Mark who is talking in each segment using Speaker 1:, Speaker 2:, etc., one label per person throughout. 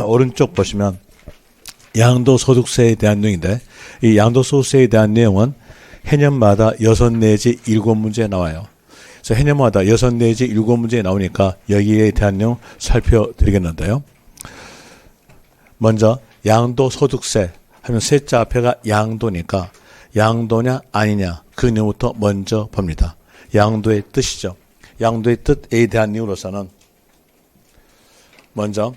Speaker 1: 오른쪽 보시면 양도소득세에 대한 내용인데, 이 양도소득세에 대한 내용은 해년마다 6 내지 7문제 나와요. 그래서 해년마다 6 내지 7문제 나오니까 여기에 대한 내용 살펴드리겠는데요. 먼저 양도소득세 하면 세자 앞에가 양도니까 양도냐 아니냐 그 내용부터 먼저 봅니다. 양도의 뜻이죠. 양도의 뜻에 대한 내용으로서는 먼저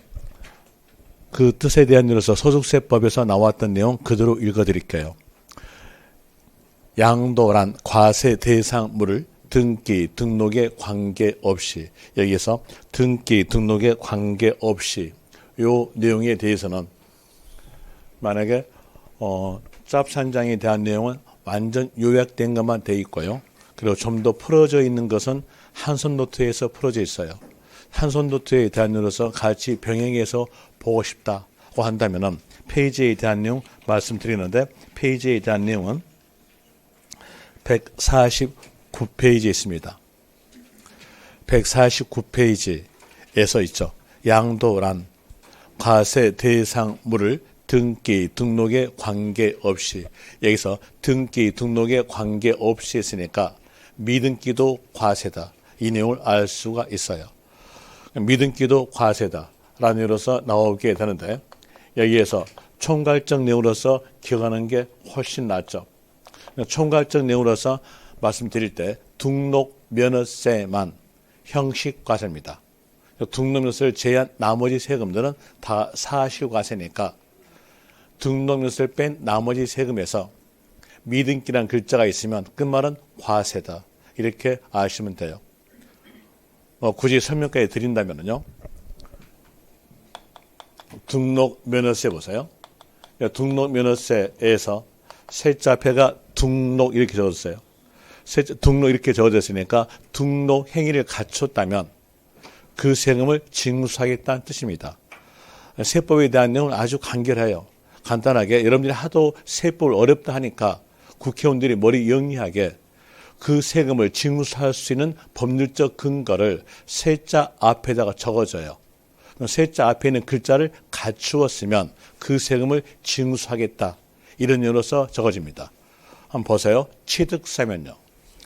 Speaker 1: 그 뜻에 대한 내용으로서 소득세법에서 나왔던 내용 그대로 읽어드릴게요. 양도란 과세 대상물을 등기, 등록에 관계없이, 여기에서 등기, 등록에 관계없이 요 내용에 대해서는 만약에 짭산장에 대한 내용은 완전 요약된 것만 돼 있고요. 그리고 좀 더 풀어져 있는 것은 한손 노트에서 풀어져 있어요. 한손 노트에 대한 내용으로서 같이 병행해서 보고 싶다고 한다면은 페이지에 대한 내용 말씀드리는데, 페이지에 대한 내용은 149페이지에 있습니다. 149페이지에서 있죠. 양도란 과세 대상물을 등기, 등록에 관계없이, 여기서 등기, 등록에 관계없이 했으니까 미등기도 과세다. 이 내용을 알 수가 있어요. 미등기도 과세다 라는 내용으로서 나오게 되는데, 여기에서 총괄적 내용으로서 기억하는 게 훨씬 낫죠. 총괄적 내용으로서 말씀드릴 때 등록 면허세만 형식과세입니다. 등록 면허세를 제외한 나머지 세금들은 다 사실과세니까 등록 면허세를 뺀 나머지 세금에서 미등기란 글자가 있으면 끝말은 과세다. 이렇게 아시면 돼요. 굳이 설명까지 드린다면요. 등록 면허세 보세요. 등록 면허세에서 세자 앞에가 등록 이렇게 적어졌어요. 등록 이렇게 적어졌으니까 등록 행위를 갖췄다면 그 세금을 징수하겠다는 뜻입니다. 세법에 대한 내용은 아주 간결해요. 간단하게 여러분들이 하도 세법을 어렵다 하니까 국회의원들이 머리 영리하게 그 세금을 징수할 수 있는 법률적 근거를 세자 앞에다가 적어줘요. 세자 앞에 있는 글자를 갖추었으면 그 세금을 징수하겠다. 이런 의미로서 적어집니다. 한번 보세요. 취득세면요.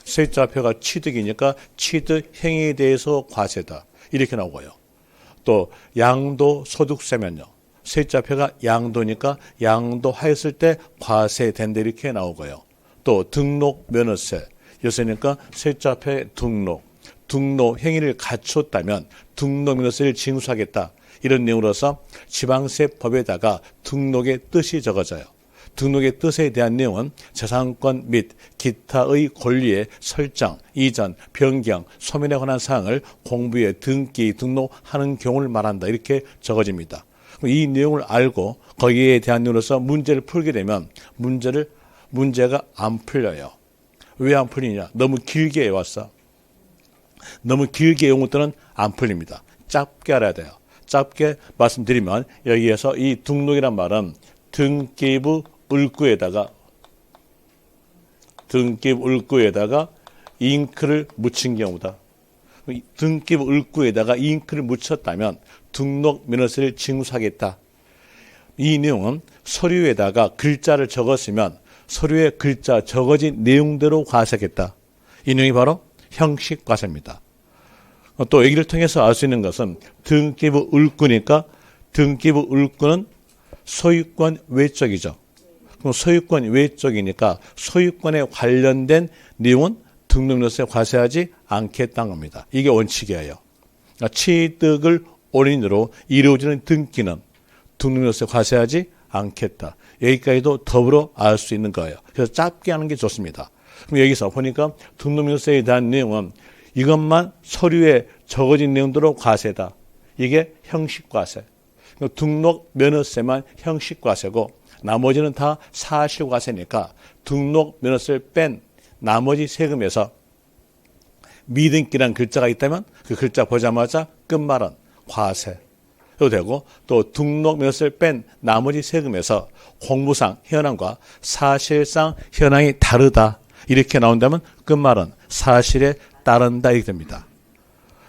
Speaker 1: 세자 앞에가 취득이니까 취득 행위에 대해서 과세다. 이렇게 나오고요. 또 양도소득세면요. 세자 앞에가 양도니까 양도하였을 때 과세된다. 이렇게 나오고요. 또 등록면허세. 요새니까 세자 앞에 등록 행위를 갖췄다면 등록면허세를 징수하겠다. 이런 내용으로서 지방세법에다가 등록의 뜻이 적어져요. 등록의 뜻에 대한 내용은 재산권 및 기타의 권리의 설정, 이전, 변경, 소멸에 관한 사항을 공부에 등기, 등록하는 경우를 말한다. 이렇게 적어집니다. 이 내용을 알고 거기에 대한 내용으로서 문제를 풀게 되면 문제가 안 풀려요. 왜 안 풀리냐? 너무 길게 해왔어. 너무 길게 해온 것들은 안 풀립니다. 짧게 알아야 돼요. 짧게 말씀드리면 여기에서 이 등록이란 말은 등기부 을구에다가 잉크를 묻힌 경우다. 등기부 을구에다가 잉크를 묻혔다면 등록 면허세를 징수하겠다. 이 내용은 서류에다가 글자를 적었으면 서류에 글자 적어진 내용대로 과세하겠다. 이 내용이 바로 형식과세입니다. 또 여기를 통해서 알 수 있는 것은 등기부 을구니까 등기부 을구는 소유권 외적이죠. 그럼 소유권 외적이니까 소유권에 관련된 내용은 등록면허세 과세하지 않겠다는 겁니다. 이게 원칙이에요. 그러니까 취득을 원인으로 이루어지는 등기는 등록면허세 과세하지 않겠다. 여기까지도 더불어 알 수 있는 거예요. 그래서 짧게 하는 게 좋습니다. 그럼 여기서 보니까 등록면허세에 대한 내용은 이것만 서류에 적어진 내용대로 과세다. 이게 형식과세. 등록면허세만 형식과세고 나머지는 다 사실과세니까 등록면허세를 뺀 나머지 세금에서 미등기란 글자가 있다면 그 글자 보자마자 끝말은 과세도 되고, 또 등록면허세를 뺀 나머지 세금에서 공무상 현황과 사실상 현황이 다르다 이렇게 나온다면 끝말은 사실에 따른다 이렇게 됩니다.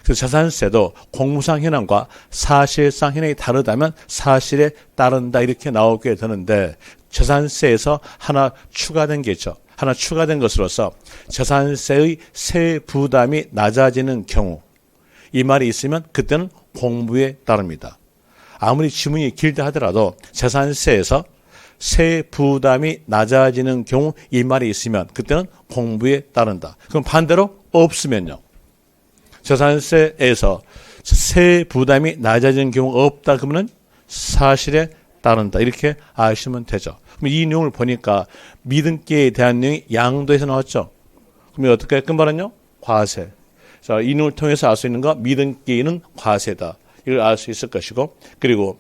Speaker 1: 그래서 자산세도 공무상 현황과 사실상 현황이 다르다면 사실에 따른다 이렇게 나오게 되는데 자산세에서 하나 추가된 게 있죠. 하나 추가된 것으로서 자산세의 세 부담이 낮아지는 경우 이 말이 있으면 그때는 공부에 따릅니다. 아무리 지문이 길다 하더라도 자산세에서 세 부담이 낮아지는 경우 이 말이 있으면 그때는 공부에 따른다. 그럼 반대로 없으면요. 자산세에서 세 부담이 낮아지는 경우가 없다 그러면 사실에 따른다. 이렇게 아시면 되죠. 그럼 이 내용을 보니까 미등기에 대한 내용이 양도에서 나왔죠. 그럼 어떻게 끝말은요? 과세. 자, 이 내용을 통해서 알 수 있는 거 미등기는 과세다. 이걸 알 수 있을 것이고 그리고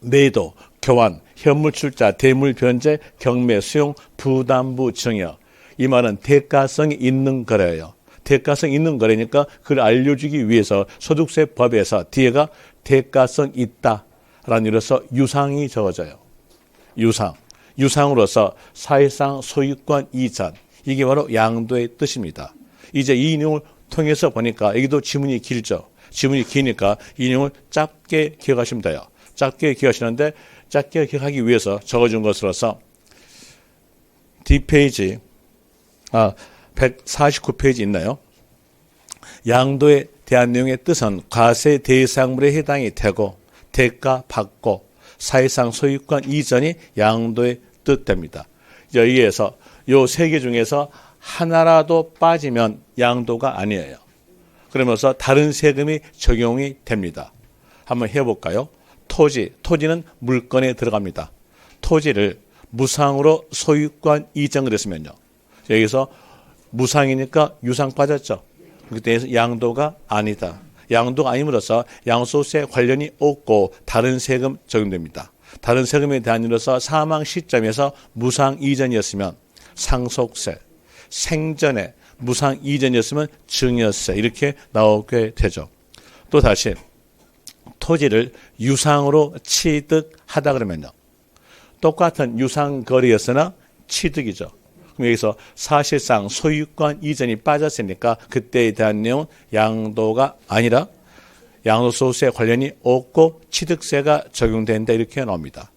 Speaker 1: 매도, 교환, 현물 출자, 대물 변제, 경매, 수용, 부담부 증여. 이 말은 대가성이 있는 거래예요. 대가성 있는 거래니까 그걸 알려주기 위해서 소득세법에서 뒤에가 대가성 있다라는 이로서 유상이 적어져요. 유상. 유상으로서 사실상 소유권 이전. 이게 바로 양도의 뜻입니다. 이제 이 내용을 통해서 보니까 여기도 지문이 길죠. 지문이 기니까 이 내용을 짧게 기억하시면 돼요. 짧게 기억하시는데 짧게 기억하기 위해서 적어준 것으로서 뒷페이지 149페이지 있나요? 양도에 대한 내용의 뜻은 과세 대상물에 해당이 되고 대가 받고 사실상 소유권 이전이 양도의 뜻됩니다. 여기에서 요 세 개 중에서 하나라도 빠지면 양도가 아니에요. 그러면서 다른 세금이 적용이 됩니다. 한번 해볼까요? 토지는 물건에 들어갑니다. 토지를 무상으로 소유권 이전을 했으면요. 여기서 무상이니까 유상 빠졌죠. 그때에서 양도가 아니다. 양도가 아님으로써 양도소득세 관련이 없고 다른 세금 적용됩니다. 다른 세금에 대한 일로서 사망 시점에서 무상 이전이었으면 상속세, 생전에 무상 이전이었으면 증여세 이렇게 나오게 되죠. 또 다시 토지를 유상으로 취득하다 그러면요. 똑같은 유상거래였으나 취득이죠. 그럼 여기서 사실상 소유권 이전이 빠졌으니까 그때에 대한 내용은 양도가 아니라 양도소득세 관련이 없고 취득세가 적용된다 이렇게 나옵니다.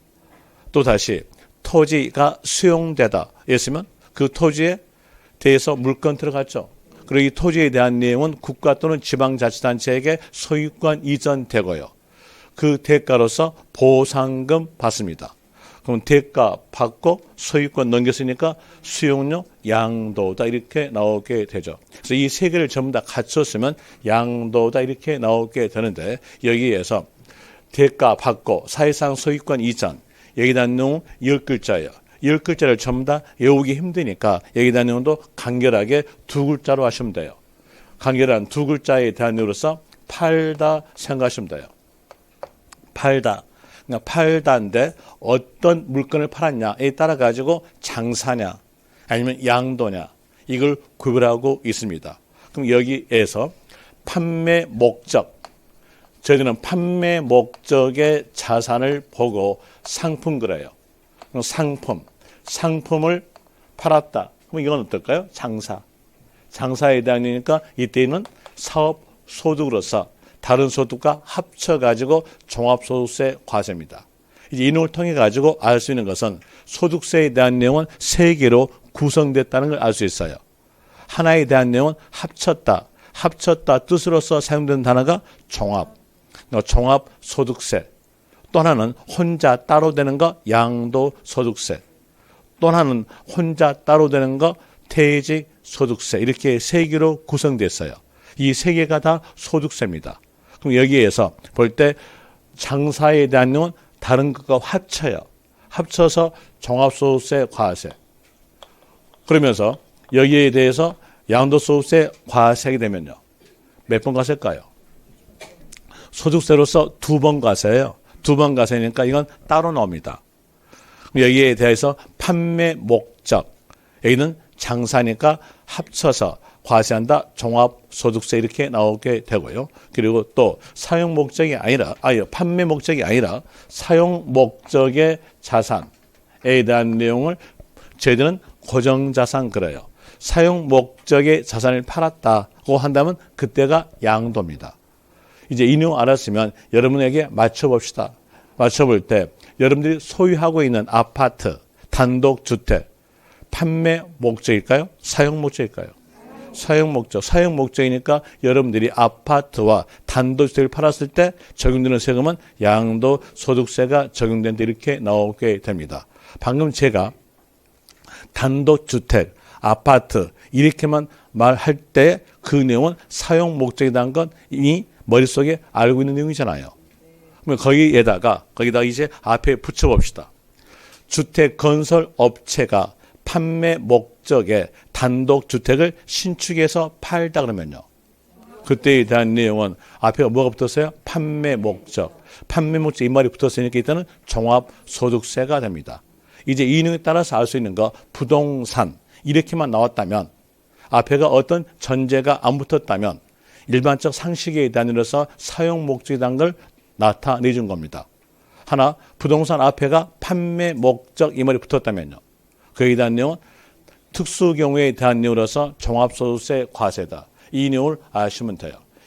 Speaker 1: 또 다시 토지가 수용되다 했으면 그 토지에 대해서 물건 들어갔죠. 그리고 이 토지에 대한 내용은 국가 또는 지방자치단체에게 소유권 이전되고요. 그 대가로서 보상금 받습니다. 그럼 대가 받고 소유권 넘겼으니까 수용료 양도다 이렇게 나오게 되죠. 그래서 이 세 개를 전부 다 갖췄으면 양도다 이렇게 나오게 되는데 여기에서 대가 받고 사실상 소유권 이전 여기에 대한 내용은 10글자예요. 10글자를 전부 다 외우기 힘드니까 여기에 대한 내용도 간결하게 두 글자로 하시면 돼요. 간결한 두 글자에 대한 내용으로서 팔다 생각하시면 돼요. 팔다. 그러니까 팔다인데 어떤 물건을 팔았냐에 따라 가지고 장사냐 아니면 양도냐 이걸 구별하고 있습니다. 그럼 여기에서 판매 목적 저희들은 판매 목적의 자산을 보고 상품 그래요. 상품을 팔았다. 그럼 이건 어떨까요? 장사에 대한 이니까 이때는 사업 소득으로서 다른 소득과 합쳐가지고 종합소득세 과세입니다. 이제 이 내용을 통해 가지고 알 수 있는 것은 소득세에 대한 내용은 세 개로 구성됐다는 걸 알 수 있어요. 하나에 대한 내용은 합쳤다 뜻으로서 사용되는 단어가 종합소득세. 또 하나는 혼자 따로 되는 거 양도소득세. 또 하나는 혼자 따로 되는 거 퇴직소득세. 이렇게 세 개로 구성됐어요. 이 세 개가 다 소득세입니다. 그럼 여기에서 볼 때 장사에 대한 내용은 다른 것과 합쳐요. 합쳐서 종합소득세 과세. 그러면서 여기에 대해서 양도소득세 과세하게 되면요. 몇 번 과세일까요? 소득세로서 두 번 과세예요. 두 번 과세니까 이건 따로 나옵니다. 여기에 대해서 판매 목적. 여기는 장사니까 합쳐서 과세한다. 종합소득세 이렇게 나오게 되고요. 그리고 또 사용 목적이 아니라 판매 목적이 아니라 사용 목적의 자산에 대한 내용을 저희들은 고정자산 그래요. 사용 목적의 자산을 팔았다고 한다면 그때가 양도입니다. 이제 이 내용 알았으면 여러분에게 맞춰봅시다. 맞춰볼 때 여러분들이 소유하고 있는 아파트, 단독주택, 판매 목적일까요? 사용 목적일까요? 사용 목적. 사용 목적이니까 여러분들이 아파트와 단독주택을 팔았을 때 적용되는 세금은 양도소득세가 적용된다 이렇게 나오게 됩니다. 방금 제가 단독주택, 아파트 이렇게만 말할 때 그 내용은 사용 목적이라는 건 이미 머릿속에 알고 있는 내용이잖아요. 그러면 거기다 이제 앞에 붙여봅시다. 주택 건설 업체가 판매 목적의 단독주택을 신축해서 팔다 그러면요. 그때에 대한 내용은 앞에 뭐가 붙었어요? 판매 목적. 판매 목적 이 말이 붙었으니까 일단은 종합소득세가 됩니다. 이제 이 내용에 따라서 알 수 있는 거 부동산 이렇게만 나왔다면 앞에가 어떤 전제가 안 붙었다면 일반적 상식에 대한으로서 사용 목적에 대한 걸 나타내 준 겁니다. 하나 부동산 앞에가 판매 목적 이 말이 붙었다면요. 그에 대한 내용은 특수 경우에 대한 내용으로서 종합소득세 과세다. 이 내용을 아시면 돼요.